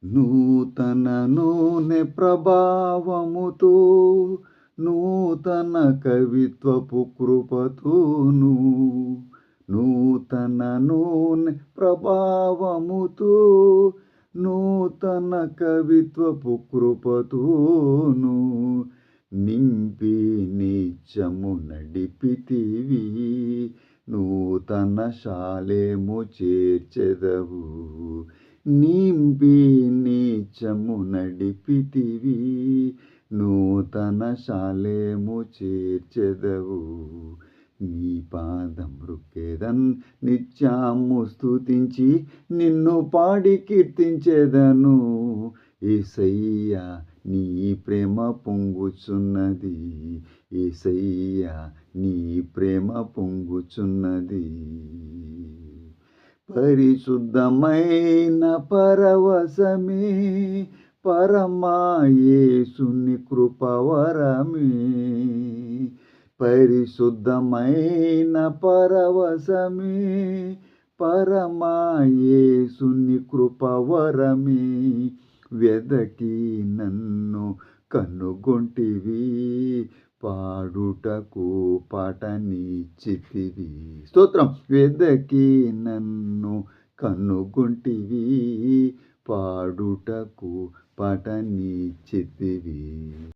నూతన నూనె ప్రభావముతో నూతన కవిత్వపు కృపతోను నూతన నూనె ప్రభావముతో నూతన కవిత్వపు కృపతోను నింపి నిత్యము నడిపితివి నూతన శాలేము చేర్చెదవు నింపి నిత్యము నడిపితివి నూతన శాలేము చేర్చెదవు నీ పాదం రుక్కెదన్ నిత్యము స్తుతించి నిన్ను పాడి కీర్తించెదను యేసయ్యా నీ ప్రేమ పొంగుచున్నది యేసయ్యా నీ ప్రేమ పొంగుచున్నది పరిశుద్ధమైన పరవశమే పరమా యేసుని కృపవరమే పరిశుద్ధమైన పరవశమే పరమా యేసుని కృపవరమే వెదకి నన్ను కనుగొంటివి పాడుటకు పాటనిచ్చితివి స్తోత్రం వెదకి నన్ను కనుగొంటివి పాడుటకు పాటనిచ్చితివి